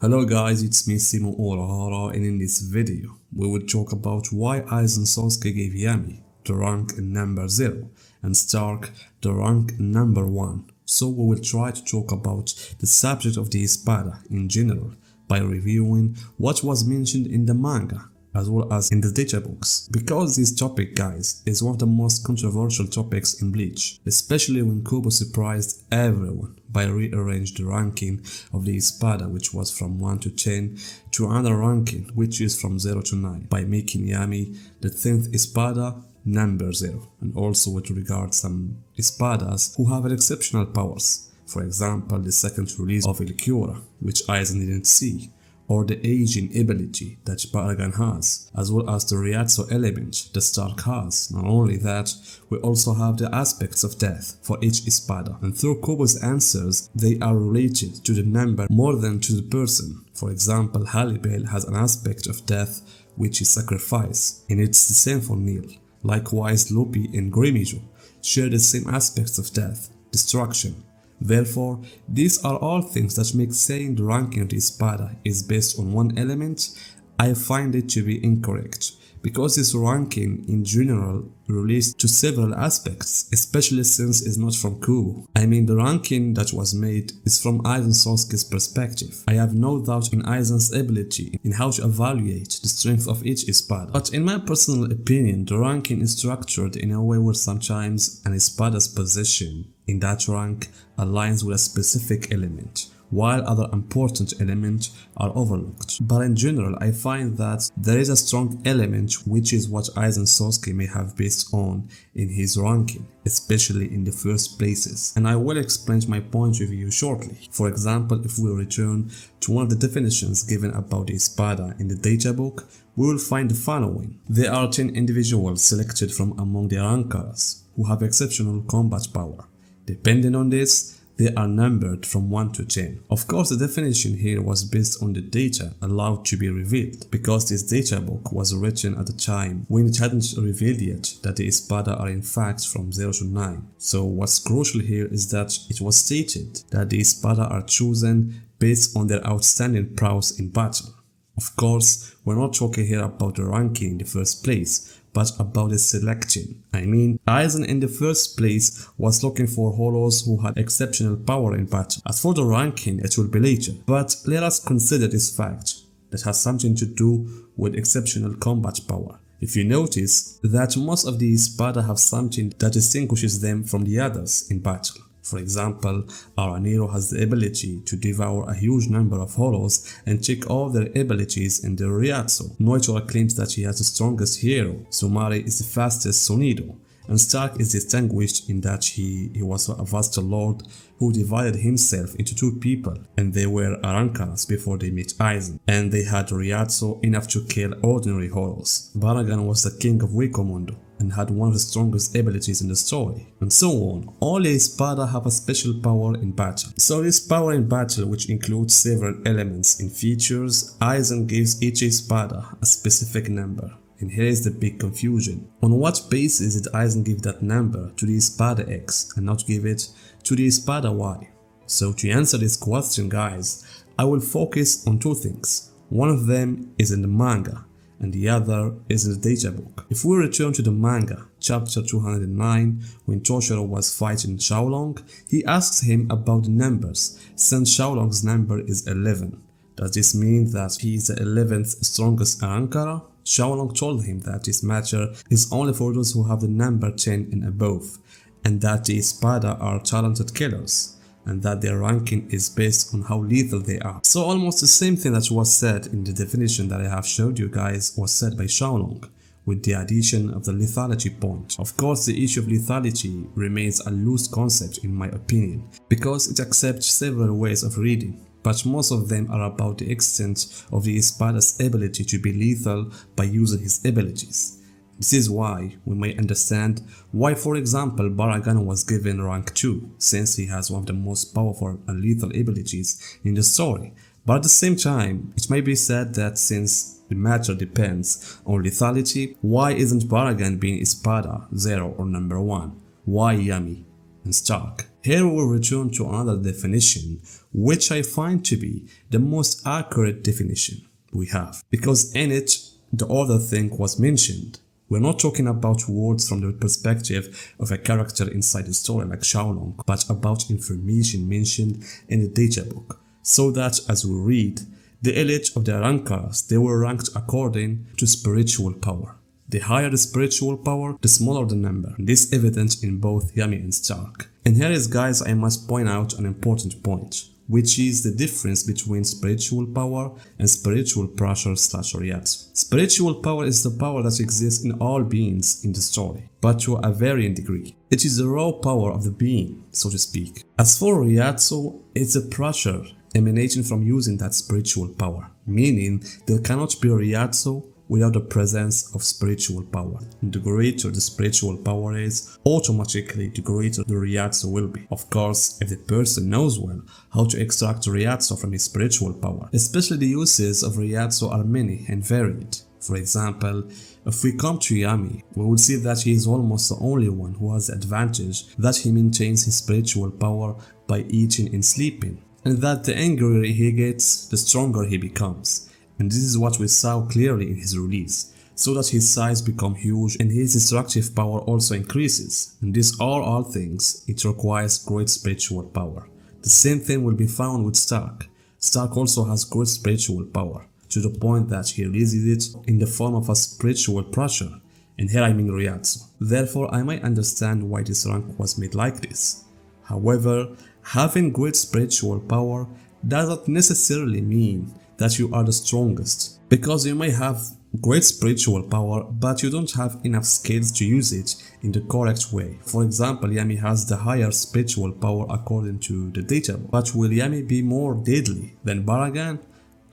Hello guys, it's me Simo Orahara, and in this video we will talk about why Aizen Sasuke gave Yammy the rank number 0 and Stark the rank number 1. So we will try to talk about the subject of the Espada in general by reviewing what was mentioned in the manga as well as in the data books, because this topic, guys, is one of the most controversial topics in Bleach, especially when Kubo surprised everyone by rearranging the ranking of the Espada, which was from 1 to 10, to another ranking which is from 0 to 9, by making Yammy the 10th Espada number 0, and also with regard some Espadas who have exceptional powers, for example the second release of El Cura, which Aizen didn't see, or the aging ability that Baragan has, as well as the Ryatsu element that Stark has. Not only that, we also have the aspects of death for each Espada, and through Kubo's answers, they are related to the number more than to the person. For example, Halibel has an aspect of death which is sacrifice, and it's the same for Neil. Likewise, Luffy and Grimijo share the same aspects of death, destruction. Therefore, these are all things that make saying the ranking of the Espada is based on one element. I find it to be incorrect, because this ranking in general relates to several aspects, especially since it's not from Kubo. I mean, the ranking that was made is from Aizen Sasuke's perspective. I have no doubt in Aizen's ability in how to evaluate the strength of each Espada, but in my personal opinion, the ranking is structured in a way where sometimes an Espada's position in that rank aligns with a specific element, while other important elements are overlooked. But in general, I find that there is a strong element which is what Aizen Sasuke may have based on in his ranking, especially in the first places, and I will explain my point of view shortly. For example, if we return to one of the definitions given about the Espada in the data book, we will find the following. There are 10 individuals selected from among the Rankaras who have exceptional combat power. Depending on this, they are numbered from 1 to 10. Of course, the definition here was based on the data allowed to be revealed, because this data book was written at a time when it hadn't revealed yet that the Espada are in fact from 0 to 9. So what's crucial here is that it was stated that the Espada are chosen based on their outstanding prowess in battle. Of course, we're not talking here about the ranking in the first place, but about the selection. I mean, Aizen in the first place was looking for heroes who had exceptional power in battle. As for the ranking, it will be later, but let us consider this fact that has something to do with exceptional combat power. If you notice that most of the Espada have something that distinguishes them from the others in battle. For example, Aranero has the ability to devour a huge number of heroes and check all their abilities in the Ryatsu. Noitora claims that he has the strongest hero. Sumari is the fastest Sonido. And Stark is distinguished in that he was a vassal lord who divided himself into two people, and they were Arankaras before they met Aizen, and they had Ryatsu enough to kill ordinary heroes. Baragan was the king of Wikomondo and had one of the strongest abilities in the story, and so on. All the Espada have a special power in battle. So this power in battle, which includes several elements in features, Aizen gives each Espada a specific number. And here is the big confusion. On what basis did Aizen give that number to the Espada X and not give it to the Espada Y? So to answer this question, guys, I will focus on two things. One of them is in the manga, and the other is in the data book. If we return to the manga, chapter 209, when Toshiro was fighting Xiaolong, he asks him about the numbers, since Xiaolong's number is 11. Does this mean that he is the 11th strongest Arankara? Xiaolong told him that this matter is only for those who have the number 10 and above, and that the Espada are talented killers, and that their ranking is based on how lethal they are. So almost the same thing that was said in the definition that I have showed you guys was said by Xiaolong, with the addition of the lethality point. Of course, the issue of lethality remains a loose concept in my opinion, because it accepts several ways of reading, but most of them are about the extent of the Espada's ability to be lethal by using his abilities. This is why we may understand why, for example, Baragan was given rank 2, since he has one of the most powerful and lethal abilities in the story. But at the same time, it may be said that since the matter depends on lethality, why isn't Baragan being Espada 0 or number 1? Why Yammy and Stark? Here we will return to another definition which I find to be the most accurate definition we have, because in it the other thing was mentioned. We're not talking about words from the perspective of a character inside the story like Xiaolong, but about information mentioned in the data book, so that as we read, the elite of the rankers, they were ranked according to spiritual power. The higher the spiritual power, the smaller the number. This is evident in both Yammy and Stark. And here is, guys, I must point out an important point, which is the difference between spiritual power and spiritual pressure / Ryatsu. Spiritual power is the power that exists in all beings in the story, but to a varying degree. It is the raw power of the being, so to speak. As for Ryatsu, it's a pressure emanating from using that spiritual power, meaning there cannot be Ryatsu without the presence of spiritual power. And the greater the spiritual power is, automatically the greater the Ryatsu will be. Of course, if the person knows well how to extract Ryatsu from his spiritual power. Especially the uses of Ryatsu are many and varied. For example, if we come to Yammy, we will see that he is almost the only one who has the advantage that he maintains his spiritual power by eating and sleeping, and that the angrier he gets, the stronger he becomes. And this is what we saw clearly in his release, so that his size becomes huge and his destructive power also increases. And these are all things, it requires great spiritual power. The same thing will be found with Stark. Stark also has great spiritual power, to the point that he releases it in the form of a spiritual pressure, and here I mean Ryatsu. Therefore, I might understand why this rank was made like this. However, having great spiritual power doesn't necessarily mean that you are the strongest, because you may have great spiritual power but you don't have enough skills to use it in the correct way. For example, Yammy has the higher spiritual power according to the data, but will Yammy be more deadly than Baragan?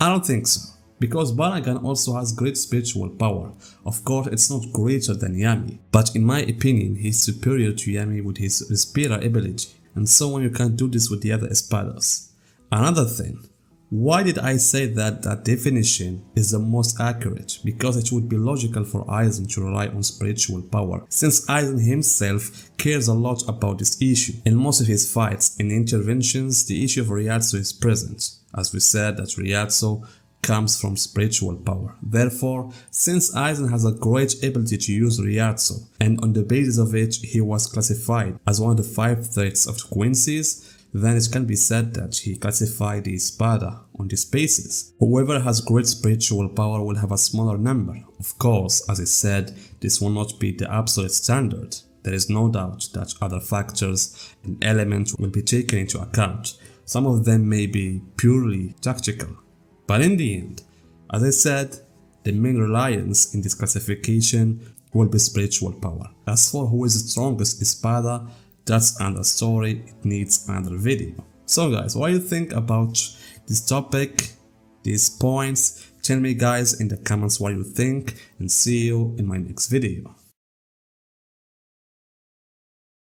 I don't think so, because Baragan also has great spiritual power. Of course, it's not greater than Yammy, but in my opinion, he's superior to Yammy with his Respira ability, and so on. You can't do this with the other Espadas. Another thing, why did I say that that definition is the most accurate? Because it would be logical for Aizen to rely on spiritual power, since Aizen himself cares a lot about this issue. In most of his fights and interventions, the issue of Ryatsu is present, as we said that Ryatsu comes from spiritual power. Therefore, since Aizen has a great ability to use Ryatsu, and on the basis of it he was classified as one of the 5 threats of the Quincy's, then it can be said that he classified the Espada on this basis. Whoever has great spiritual power will have a smaller number. Of course, as I said, this will not be the absolute standard. There is no doubt that other factors and elements will be taken into account. Some of them may be purely tactical. But in the end, as I said, the main reliance in this classification will be spiritual power. As for who is the strongest Espada, that's another story, it needs another video. So guys, what do you think about this topic, these points? Tell me guys in the comments what you think, and see you in my next video.